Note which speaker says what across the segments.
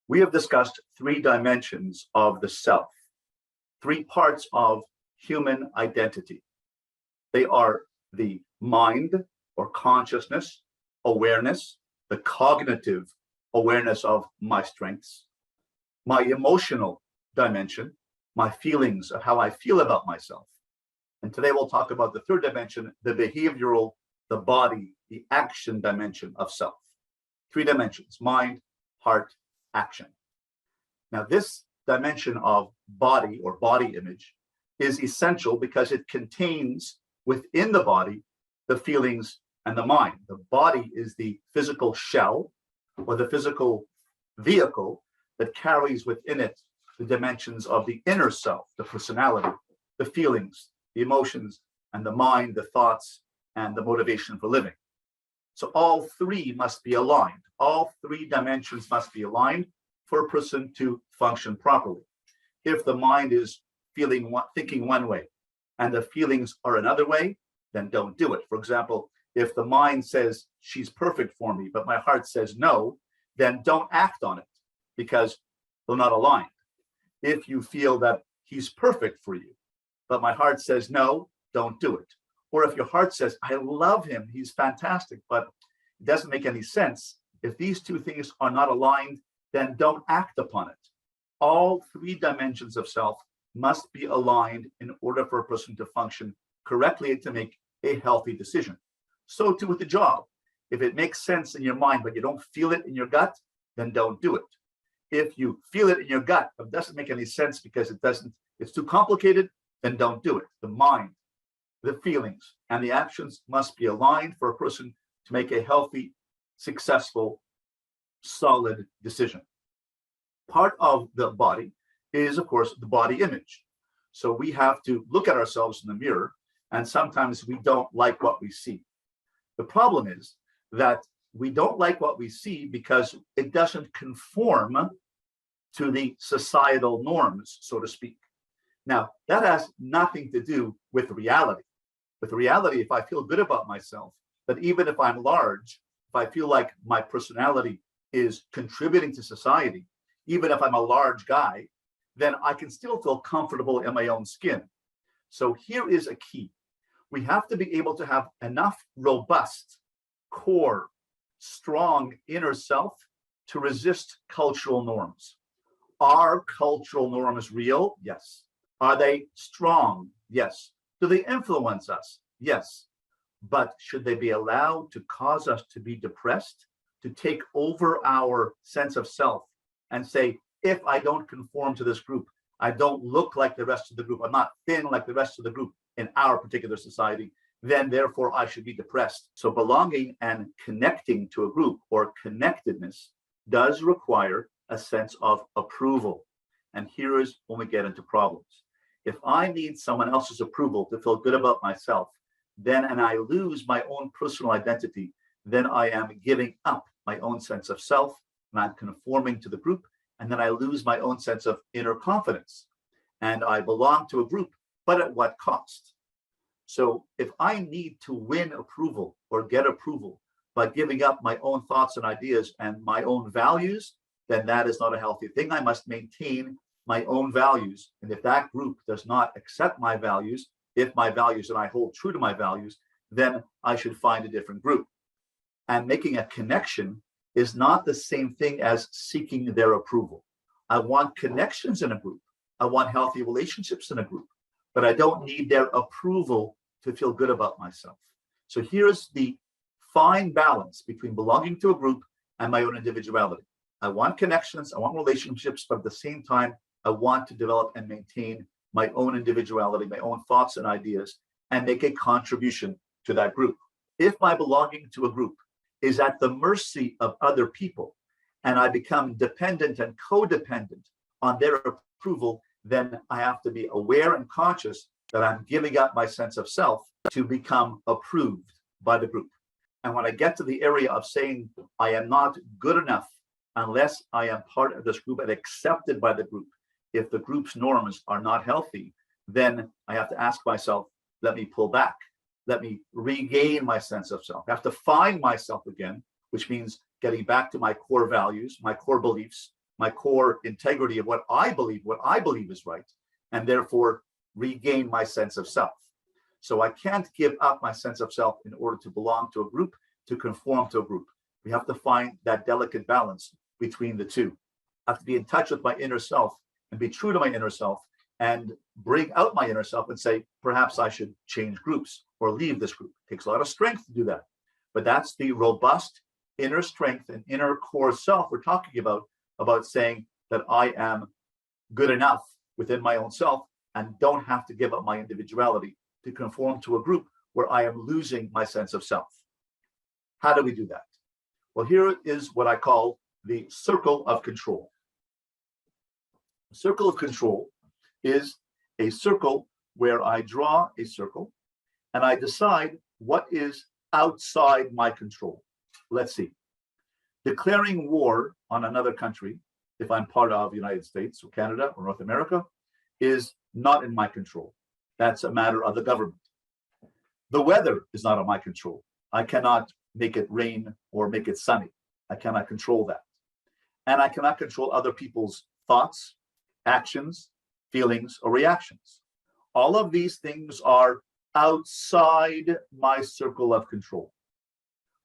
Speaker 1: We have discussed three dimensions of the self, three parts of human identity. They are the mind or consciousness, awareness, the cognitive awareness of my strengths, my emotional dimension, my feelings of how I feel about myself. And today we'll talk about the third dimension, the behavioral, the body, the action dimension of self. Three dimensions: mind, heart, action. Now, this dimension of body or body image is essential because it contains within the body the feelings and the mind. The body is the physical shell or the physical vehicle that carries within it the dimensions of the inner self, the personality, the feelings, the emotions, and the mind, the thoughts, and the motivation for living. So all three must be aligned. All three dimensions must be aligned for a person to function properly. If the mind is thinking one way and the feelings are another way, then don't do it. For example, if the mind says she's perfect for me, but my heart says no, then don't act on it because they're not aligned. If you feel that he's perfect for you, but my heart says no, don't do it. Or if your heart says, I love him, he's fantastic, but it doesn't make any sense. If these two things are not aligned, then don't act upon it. All three dimensions of self must be aligned in order for a person to function correctly and to make a healthy decision. So too with the job. If it makes sense in your mind, but you don't feel it in your gut, then don't do it. If you feel it in your gut, but it doesn't make any sense because it's too complicated, then don't do it. The mind, the feelings, and the actions must be aligned for a person to make a healthy, successful, solid decision. Part of the body is, of course, the body image. So we have to look at ourselves in the mirror, and sometimes we don't like what we see. The problem is that we don't like what we see because it doesn't conform to the societal norms, so to speak. Now, that has nothing to do with reality. With reality, if I feel good about myself, that even if I'm large, if I feel like my personality is contributing to society, even if I'm a large guy, then I can still feel comfortable in my own skin. So here is a key. We have to be able to have enough robust, core, strong inner self to resist cultural norms. Are cultural norms real? Yes. Are they strong? Yes. Do they influence us? Yes. But should they be allowed to cause us to be depressed, to take over our sense of self and say, if I don't conform to this group, I don't look like the rest of the group, I'm not thin like the rest of the group in our particular society, then therefore I should be depressed. So belonging and connecting to a group or connectedness does require a sense of approval. And here is when we get into problems. If I need someone else's approval to feel good about myself, and I lose my own personal identity, then I am giving up my own sense of self, and I'm conforming to the group, and then I lose my own sense of inner confidence. And I belong to a group, but at what cost? So if I need to win approval or get approval by giving up my own thoughts and ideas and my own values, then that is not a healthy thing. I must maintain my own values. And if that group does not accept my values, if my values and I hold true to my values, then I should find a different group. And making a connection is not the same thing as seeking their approval. I want connections in a group. I want healthy relationships in a group, but I don't need their approval to feel good about myself. So here's the fine balance between belonging to a group and my own individuality. I want connections, I want relationships, but at the same time, I want to develop and maintain my own individuality, my own thoughts and ideas, and make a contribution to that group. If my belonging to a group is at the mercy of other people, and I become dependent and codependent on their approval, then I have to be aware and conscious that I'm giving up my sense of self to become approved by the group. And when I get to the area of saying I am not good enough unless I am part of this group and accepted by the group, if the group's norms are not healthy, then I have to ask myself, let me pull back. Let me regain my sense of self. I have to find myself again, which means getting back to my core values, my core beliefs, my core integrity of what I believe is right, and therefore regain my sense of self. So I can't give up my sense of self in order to belong to a group, to conform to a group. We have to find that delicate balance between the two. I have to be in touch with my inner self and be true to my inner self and bring out my inner self and say, perhaps I should change groups or leave this group. It takes a lot of strength to do that. But that's the robust inner strength and inner core self we're talking about saying that I am good enough within my own self and don't have to give up my individuality to conform to a group where I am losing my sense of self. How do we do that? Well, here is what I call the circle of control. The circle of control is a circle where I draw a circle and I decide what is outside my control. Let's see. Declaring war on another country, if I'm part of the United States or Canada or North America, is not in my control. That's a matter of the government. The weather is not in my control. I cannot make it rain or make it sunny. I cannot control that. And I cannot control other people's thoughts, actions, feelings, or reactions. All of these things are outside my circle of control.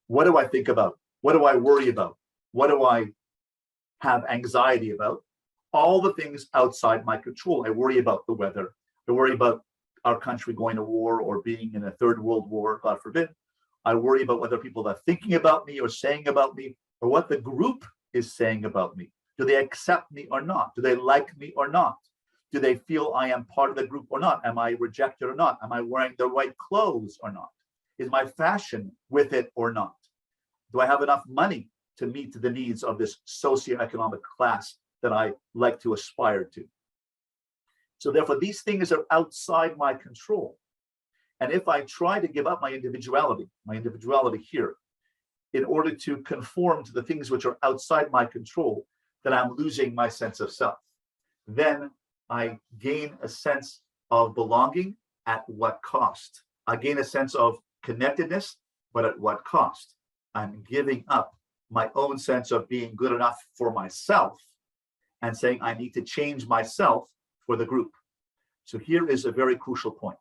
Speaker 1: What do I think about? What do I worry about? What do I have anxiety about? All the things outside my control. I worry about the weather. I worry about our country going to war or being in a third world war, God forbid. I worry about whether people are thinking about me or saying about me, or what the group is saying about me. Do they accept me or not? Do they like me or not? Do they feel I am part of the group or not? Am I rejected or not? Am I wearing the right clothes or not? Is my fashion with it or not? Do I have enough money to meet the needs of this socioeconomic class that I like to aspire to? So therefore, these things are outside my control. And if I try to give up my individuality here, in order to conform to the things which are outside my control, then I'm losing my sense of self. Then I gain a sense of belonging at what cost? I gain a sense of connectedness, but at what cost? I'm giving up my own sense of being good enough for myself and saying I need to change myself for the group. So here is a very crucial point.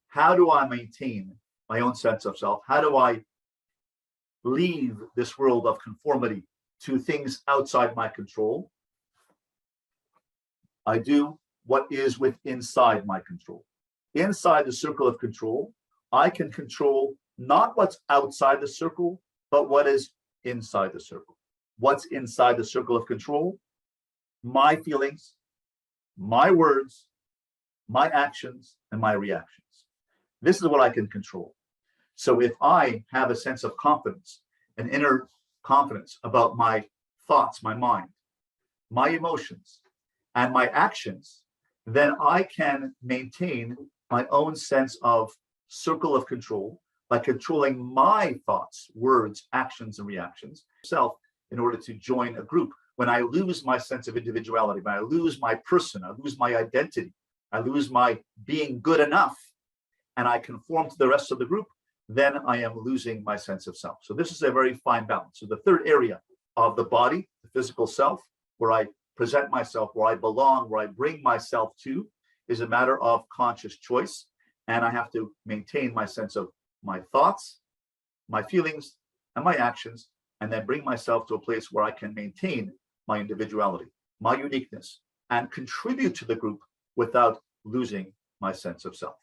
Speaker 1: How do I maintain my own sense of self? How do I leave this world of conformity to things outside my control? I do what is inside my control. Inside the circle of control, I can control not what's outside the circle, but what is inside the circle. What's inside the circle of control? My feelings, my words, my actions, and my reactions. This is what I can control. So if I have a sense of confidence, an inner confidence about my thoughts, my mind, my emotions, and my actions, then I can maintain my own sense of circle of control by controlling my thoughts, words, actions, and reactions self in order to join a group. When I lose my sense of individuality, when I lose my person, I lose my identity, I lose my being good enough, and I conform to the rest of the group, then I am losing my sense of self. So this is a very fine balance. So the third area of the body, the physical self, where I present myself, where I belong, where I bring myself to, is a matter of conscious choice. And I have to maintain my sense of my thoughts, my feelings, and my actions, and then bring myself to a place where I can maintain my individuality, my uniqueness, and contribute to the group without losing my sense of self.